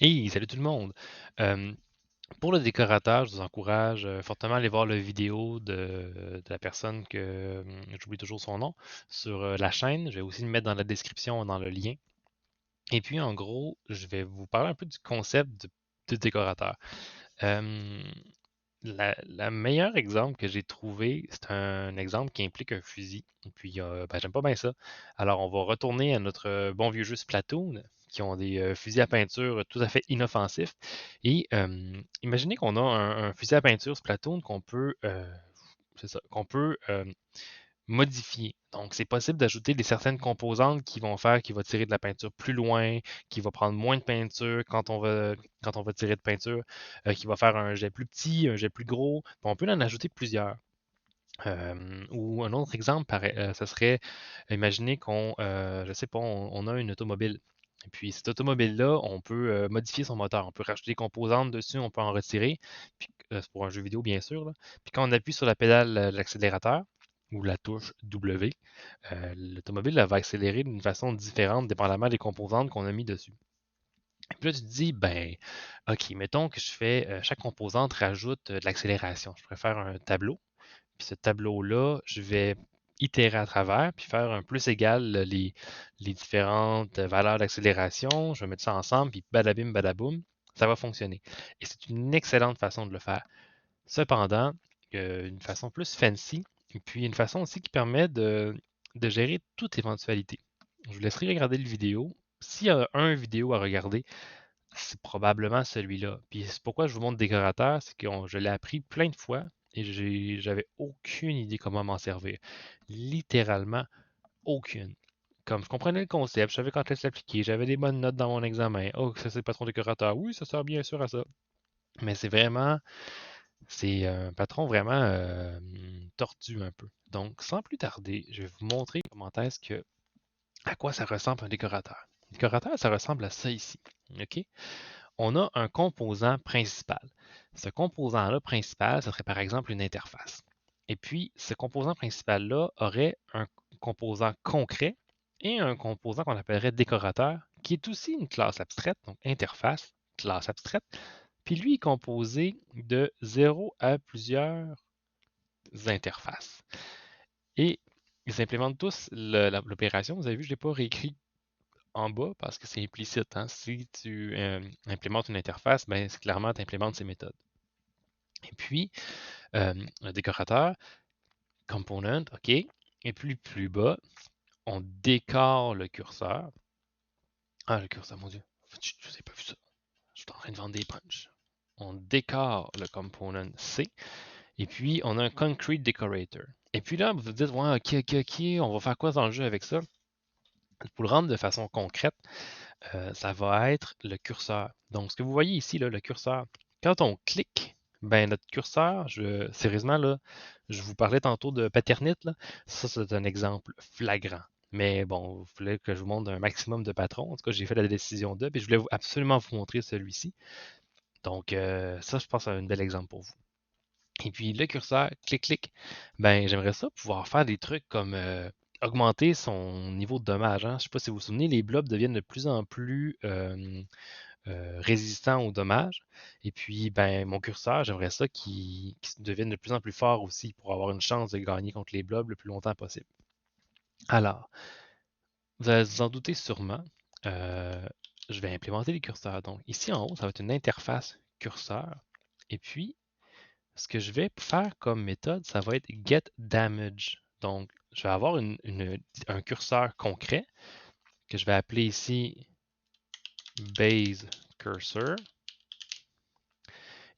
Hey, salut tout le monde! Euh, pour le décorateur, je vous encourage fortement à aller voir la vidéo de la personne que j'oublie toujours son nom sur la chaîne. Je vais aussi le mettre dans la description, dans le lien. Et puis, en gros, je vais vous parler un peu du concept de décorateur. Euh, la meilleure exemple que j'ai trouvé, c'est un exemple qui implique un fusil. Et puis, ben, j'aime pas bien ça. Alors, on va retourner à notre bon vieux jeu Splatoon, qui ont des fusils à peinture tout à fait inoffensifs. Et imaginez qu'on a un fusil à peinture Splatoon c'est ça, qu'on peut modifier. Donc, c'est possible d'ajouter des certaines composantes qui vont faire qu'il va tirer de la peinture plus loin, qui va prendre moins de peinture quand on va tirer de peinture, qui va faire un jet plus petit, un jet plus gros. On peut en ajouter plusieurs. Ou un autre exemple, ça serait, imaginez je sais pas, on a une automobile. Et puis cette automobile-là, on peut modifier son moteur. On peut rajouter des composantes dessus, on peut en retirer. Puis c'est pour un jeu vidéo, bien sûr, là. Puis quand on appuie sur la pédale de l'accélérateur ou la touche W, l'automobile elle va accélérer d'une façon différente dépendamment des composantes qu'on a mis dessus. Et puis là, tu te dis, ben, OK, mettons que je fais, chaque composante rajoute de l'accélération. Je pourrais faire un tableau. Puis ce tableau-là, je vais itérer à travers, puis faire un plus égal les différentes valeurs d'accélération. Je vais mettre ça ensemble, puis badabim, badaboum, ça va fonctionner. Et c'est une excellente façon de le faire. Cependant, une façon plus fancy, et puis une façon aussi qui permet de gérer toute éventualité. Je vous laisserai regarder le vidéo. S'il y a un vidéo à regarder, c'est probablement celui-là. Puis c'est pourquoi je vous montre décorateur, c'est que je l'ai appris plein de fois et j'avais aucune idée comment m'en servir. Littéralement aucune. Comme je comprenais le concept, je savais quand elle s'appliquait, j'avais des bonnes notes dans mon examen. Oh, ça c'est le patron décorateur. Oui, ça sert bien sûr à ça. Mais c'est un patron vraiment tordu un peu. Donc, sans plus tarder, je vais vous montrer à quoi ça ressemble un décorateur. Un décorateur, ça ressemble à ça ici. OK? On a un composant principal. Ce composant-là principal, ce serait par exemple une interface. Et puis, ce composant principal-là aurait un composant concret et un composant qu'on appellerait décorateur, qui est aussi une classe abstraite, donc interface, classe abstraite. Puis lui est composé de 0 à plusieurs interfaces. Et ils implémentent tous l'opération. Vous avez vu, je ne l'ai pas réécrit en bas parce que c'est implicite, hein. Si tu implémentes une interface, ben, clairement, tu implémentes ces méthodes. Et puis, le décorateur, component, OK. Et puis plus bas, on décore le curseur. Ah, le curseur, mon Dieu. Je n'ai pas vu ça. Je suis en train de vendre des punches. On décore le component C. Et puis, on a un concrete decorator. Et puis là, vous vous dites, ouais, OK, on va faire quoi dans le jeu avec ça? Pour le rendre de façon concrète, ça va être le curseur. Donc, ce que vous voyez ici, là, le curseur, quand on clique, ben, notre curseur, sérieusement, là, je vous parlais tantôt de Paternit, là, ça, c'est un exemple flagrant. Mais bon, il fallait que je vous montre un maximum de patrons. En tout cas, j'ai fait la décision de, puis je voulais absolument vous montrer celui-ci. Donc, ça, je pense, c'est un bel exemple pour vous. Et puis, le curseur, clic, ben, j'aimerais ça pouvoir faire des trucs comme augmenter son niveau de dommage, hein. Je ne sais pas si vous vous souvenez, les blobs deviennent de plus en plus résistants aux dommages. Et puis, ben, mon curseur, j'aimerais ça qu'il devienne de plus en plus fort aussi pour avoir une chance de gagner contre les blobs le plus longtemps possible. Alors, vous allez vous en douter sûrement. euh, je vais implémenter les curseurs. Donc, ici en haut, ça va être une interface curseur. Et puis, ce que je vais faire comme méthode, ça va être getDamage. Donc, je vais avoir un curseur concret que je vais appeler ici baseCursor.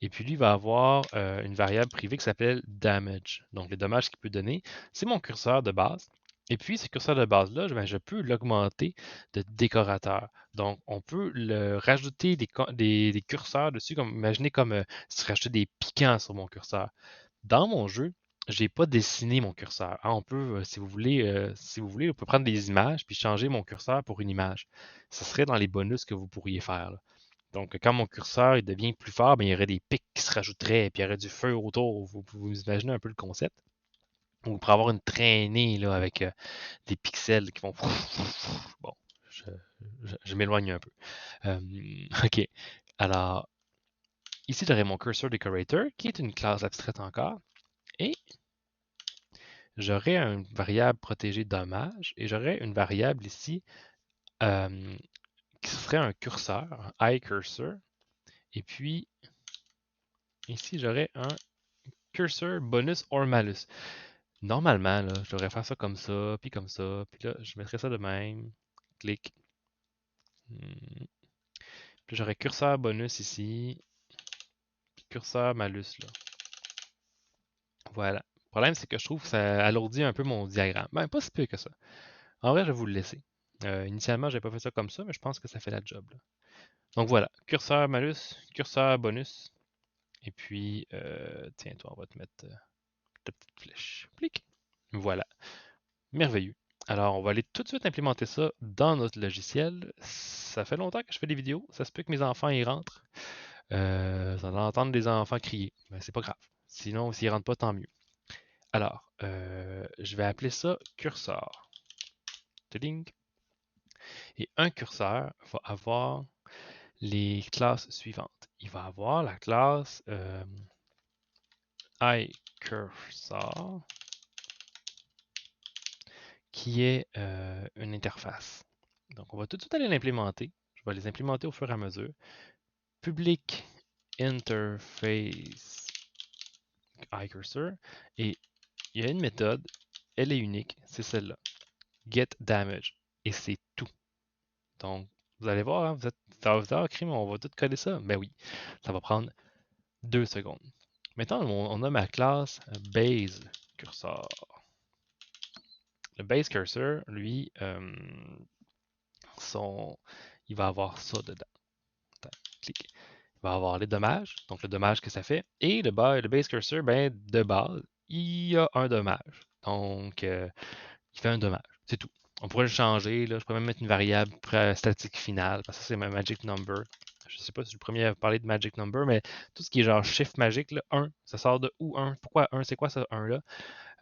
Et puis lui va avoir une variable privée qui s'appelle damage. Donc, le dommage qu'il peut donner, c'est mon curseur de base. Et puis, ce curseur de base-là, ben, je peux l'augmenter de décorateur. Donc, on peut rajouter des curseurs dessus, comme imaginez comme si je rajoutais des piquants sur mon curseur. Dans mon jeu, j'ai pas dessiné mon curseur. Hein, on peut, si vous voulez, on peut prendre des images puis changer mon curseur pour une image. Ce serait dans les bonus que vous pourriez faire, là. Donc, quand mon curseur il devient plus fort, ben, il y aurait des pics qui se rajouteraient, puis il y aurait du feu autour. Vous imaginez un peu le concept. Ou pour avoir une traînée là, avec des pixels qui vont. Bon, je m'éloigne un peu. OK. Alors, ici, j'aurai mon cursor decorator, qui est une classe abstraite encore, et j'aurai une variable protégée dommage, et j'aurai une variable ici euh, qui serait un curseur, un iCursor, et puis ici, j'aurai un cursor bonus or malus. Normalement, là, je devrais faire ça comme ça, puis là, je mettrais ça de même. Clic. Puis j'aurais curseur bonus ici, puis curseur malus là. Voilà. Le problème, c'est que je trouve que ça alourdit un peu mon diagramme. Ben, pas si peu que ça. En vrai, je vais vous le laisser. Initialement, j'ai pas fait ça comme ça, mais je pense que ça fait la job, là. Donc voilà, curseur malus, curseur bonus, et puis, tiens, toi, on va te mettre ta petite flèche. Clic. Voilà. Merveilleux. Alors, on va aller tout de suite implémenter ça dans notre logiciel. Ça fait longtemps que je fais des vidéos. Ça se peut que mes enfants y rentrent. Vous allez entendre des enfants crier. Mais c'est pas grave. Sinon, s'ils rentrent pas, tant mieux. Alors, je vais appeler ça curseur. Tading. Et un curseur va avoir les classes suivantes. Il va avoir la classe iCursor qui est une interface. Donc, on va tout de suite aller l'implémenter. Je vais les implémenter au fur et à mesure. Public interface iCursor. Et il y a une méthode, elle est unique, c'est celle-là. GetDamage. Et c'est tout. Donc, vous allez voir, hein, ça va vous dire, crime, on va tout coder ça. Ben oui, ça va prendre 2 secondes. Maintenant, on a ma classe baseCursor. Le baseCursor, lui, il va avoir ça dedans. Attends, clic. Il va avoir les dommages, donc le dommage que ça fait. Et le base cursor, ben, de base, il y a un dommage. Donc, il fait un dommage. C'est tout. On pourrait le changer. Là. Je pourrais même mettre une variable statique finale, parce que ça, c'est ma magic number. Je ne sais pas si je suis le premier à parler de magic number, mais tout ce qui est genre chiffre magique, là, 1, ça sort de où 1? Pourquoi 1? C'est quoi ça 1-là?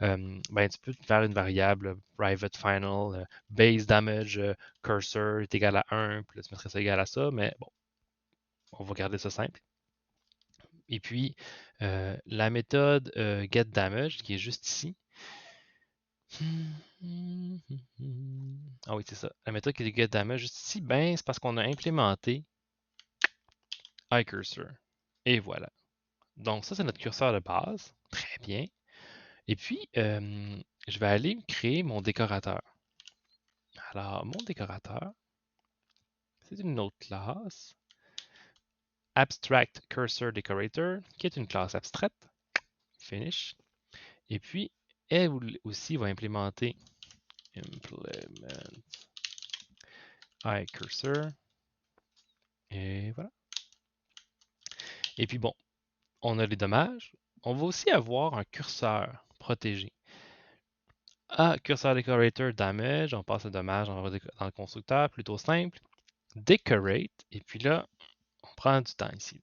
Ben, tu peux faire une variable private final, base damage cursor est égal à 1, puis là, tu mettrais ça égal à ça, mais bon, on va garder ça simple. Et puis, la méthode getDamage, qui est juste ici. Ah oui, c'est ça. La méthode qui est getDamage, juste ici, ben, c'est parce qu'on a implémenté iCursor. Et voilà. Donc, ça, c'est notre curseur de base. Très bien. Et puis, je vais aller créer mon décorateur. Alors, mon décorateur, c'est une autre classe. Abstract Cursor Decorator, qui est une classe abstraite. Finish. Et puis, elle aussi va implémenter implement iCursor. Et voilà. Et puis bon, on a les dommages. On va aussi avoir un curseur protégé. Cursor Decorator Damage, on passe le dommage dans le constructeur, plutôt simple. Decorate, et puis là, on prend du temps ici.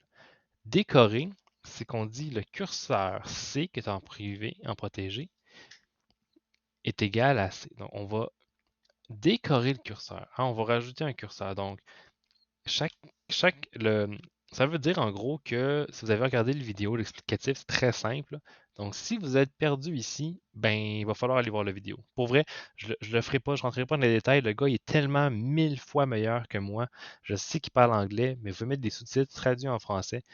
Décorer, c'est qu'on dit le curseur C, qui est en privé, en protégé, est égal à C. Donc, on va décorer le curseur. On va rajouter un curseur. Donc, chaque, ça veut dire en gros que si vous avez regardé le vidéo, l'explicatif, c'est très simple. Donc, si vous êtes perdu ici, ben, il va falloir aller voir la vidéo. Pour vrai, je le ferai pas, je rentrerai pas dans les détails. Le gars, il est tellement 1000 fois meilleur que moi. Je sais qu'il parle anglais, mais il veut mettre des sous-titres traduits en français.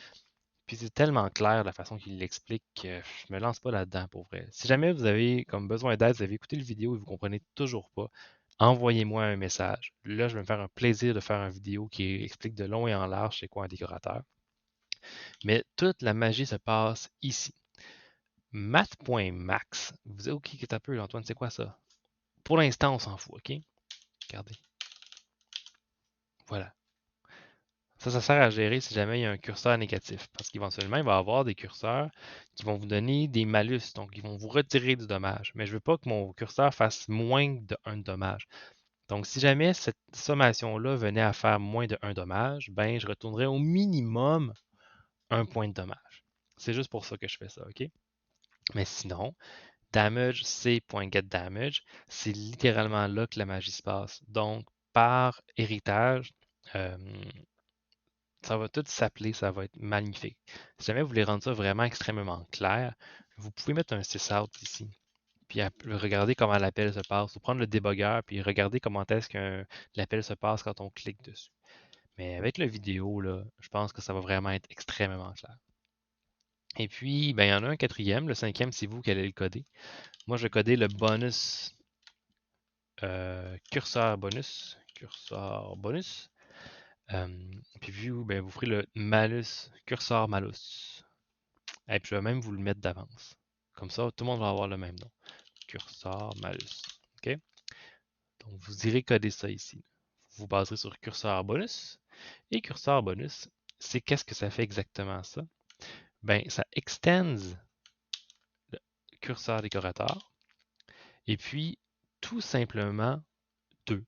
Puis c'est tellement clair la façon qu'il l'explique que je me lance pas là-dedans pour vrai. Si jamais vous avez comme besoin d'aide, vous avez écouté le vidéo et vous comprenez toujours pas, envoyez-moi un message. Là, je vais me faire un plaisir de faire une vidéo qui explique de long et en large c'est quoi un décorateur. Mais toute la magie se passe ici. Math.max. Vous dites, OK, qu'est-ce un peu, Antoine, c'est quoi ça? Pour l'instant, on s'en fout, OK? Regardez. Voilà. Ça sert à gérer si jamais il y a un curseur négatif. Parce qu'éventuellement, il va y avoir des curseurs qui vont vous donner des malus. Donc, ils vont vous retirer du dommage. Mais je ne veux pas que mon curseur fasse moins de 1 dommage. Donc, si jamais cette sommation-là venait à faire moins de 1 dommage, ben, je retournerais au minimum 1 point de dommage. C'est juste pour ça que je fais ça, OK? Mais sinon, damage c.getDamage, c'est littéralement là que la magie se passe. Donc, par héritage, euh, ça va tout s'appeler, ça va être magnifique. Si jamais vous voulez rendre ça vraiment extrêmement clair, vous pouvez mettre un sysout ici. Puis regarder comment l'appel se passe. Ou prendre le débugger, puis regarder comment est-ce que l'appel se passe quand on clique dessus. Mais avec la vidéo, là, je pense que ça va vraiment être extrêmement clair. Et puis, ben, il y en a un quatrième. Le cinquième, c'est vous qui allez le coder. Moi, je vais coder le bonus curseur bonus. Curseur bonus. Puis ben, vous ferez le malus curseur malus. Et puis je vais même vous le mettre d'avance. Comme ça, tout le monde va avoir le même nom. Curseur malus. OK? Donc, vous irez coder ça ici. Vous vous baserez sur curseur bonus. Et curseur bonus, c'est qu'est-ce que ça fait exactement ça? Ben, ça extends le curseur décorateur. Et puis, tout simplement 2.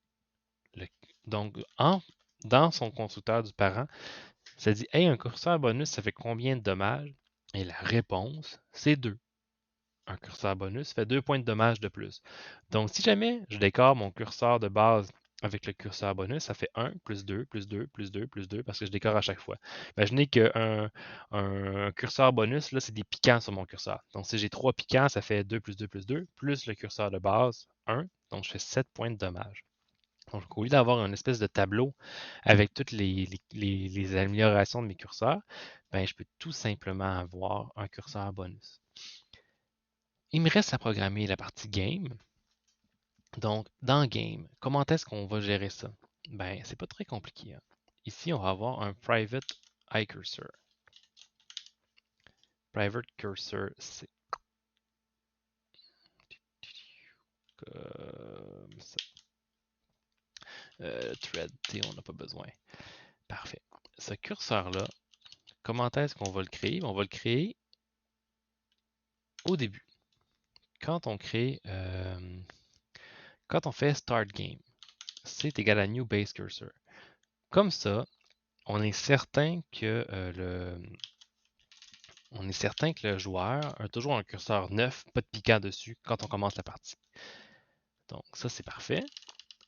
Donc, dans son constructeur du parent, ça dit, hey, un curseur bonus, ça fait combien de dommages? Et la réponse, c'est 2. Un curseur bonus fait 2 points de dommage de plus. Donc, si jamais je décore mon curseur de base avec le curseur bonus, ça fait 1, plus 2, plus 2, plus 2, plus 2, parce que je décore à chaque fois. Imaginez qu'un un curseur bonus, là, c'est des piquants sur mon curseur. Donc, si j'ai 3 piquants, ça fait 2 plus 2 plus 2, plus le curseur de base, 1. Donc, je fais 7 points de dommage. Donc, au lieu d'avoir une espèce de tableau avec toutes les améliorations de mes curseurs, ben, je peux tout simplement avoir un curseur bonus. Il me reste à programmer la partie game. Donc, dans game, comment est-ce qu'on va gérer ça? Ben, c'est pas très compliqué, hein. Ici, on va avoir un private iCursor. Private cursor, c'est comme ça. Thread T, on n'a pas besoin. Parfait. Ce curseur-là, comment est-ce qu'on va le créer? On va le créer au début. Quand on crée, quand on fait Start Game, c'est égal à New Base Cursor. Comme ça, on est certain que le joueur a toujours un curseur neuf, pas de piquant dessus quand on commence la partie. Donc ça c'est parfait.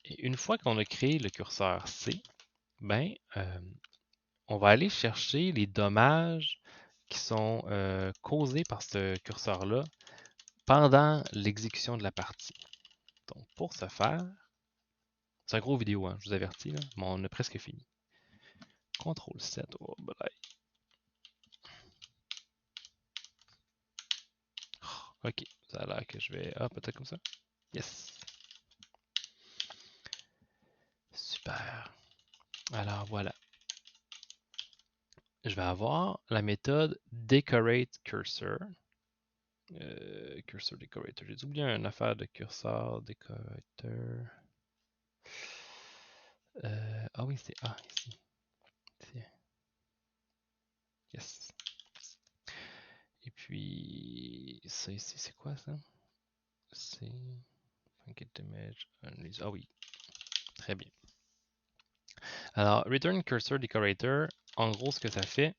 Et une fois qu'on a créé le curseur C, ben on va aller chercher les dommages qui sont causés par ce curseur-là pendant l'exécution de la partie. Donc pour ce faire, c'est un gros vidéo, hein, je vous avertis, là, mais on a presque fini. CTRL 7, oh, ok, ça a l'air que je vais... Ah, peut-être comme ça. Yes. Super. Alors voilà. Je vais avoir la méthode decorateCursor. Cursor decorator. J'ai oublié une affaire de curseur decorator. Ah oui, c'est A ici. Yes. Et puis, ça ici, c'est quoi ça? C'est get image. Ah oui, très bien. Alors, return cursor decorator, en gros, ce que ça fait,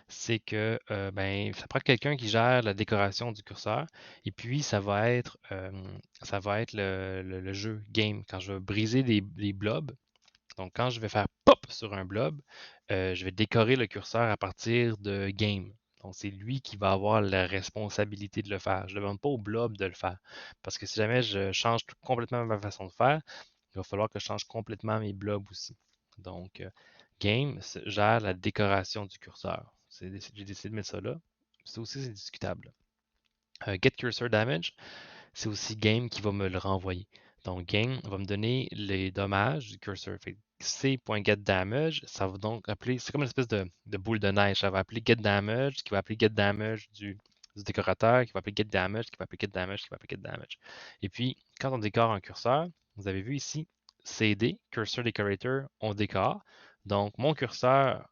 c'est que ben, ça prend quelqu'un qui gère la décoration du curseur. Et puis, ça va être le jeu game. Quand je vais briser des blobs, donc quand je vais faire pop sur un blob, je vais décorer le curseur à partir de game. Donc, c'est lui qui va avoir la responsabilité de le faire. Je ne demande pas au blob de le faire. Parce que si jamais je change complètement ma façon de faire, il va falloir que je change complètement mes blobs aussi. Donc, Game gère la décoration du curseur. J'ai décidé de mettre ça là. Ça aussi, c'est discutable. Get Cursor Damage, c'est aussi Game qui va me le renvoyer. Donc, Game va me donner les dommages du cursor. C.getDamage, ça va donc appeler, c'est comme une espèce de boule de neige. Ça va appeler getDamage, qui va appeler getDamage du décorateur, qui va appeler getDamage, qui va appeler getDamage, qui va appeler getDamage. Et puis, quand on décore un curseur, vous avez vu ici, CD, Cursor Decorator, on décore. Donc, mon curseur,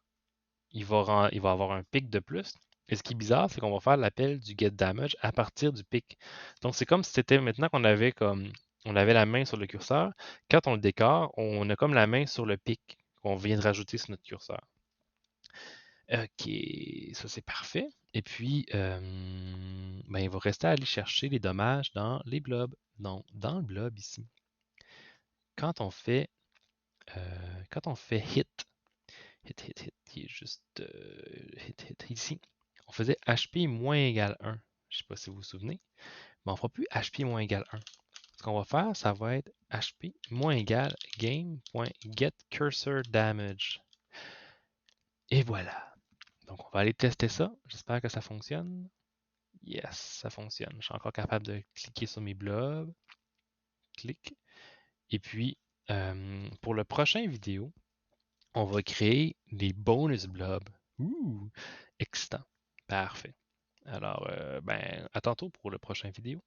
il va avoir un pic de plus. Et ce qui est bizarre, c'est qu'on va faire l'appel du getDamage à partir du pic. Donc, c'est comme si c'était maintenant on avait la main sur le curseur. Quand on le décore, on a comme la main sur le pic qu'on vient de rajouter sur notre curseur. OK, ça c'est parfait. Et puis, ben, il va rester à aller chercher les dommages dans les blobs. Donc, dans le blob ici, quand on fait quand on fait hit, il est juste hit ici. On faisait HP moins égal 1. Je sais pas si vous vous souvenez, mais on fera plus HP moins égal 1. Ce qu'on va faire, ça va être HP moins égal game.getCursorDamage. Et voilà. Donc on va aller tester ça. J'espère que ça fonctionne. Yes, ça fonctionne. Je suis encore capable de cliquer sur mes blobs. Clic. Et puis, pour le prochain vidéo, on va créer des bonus blobs. Ouh, excitant. Parfait. Alors, à tantôt pour le prochain vidéo.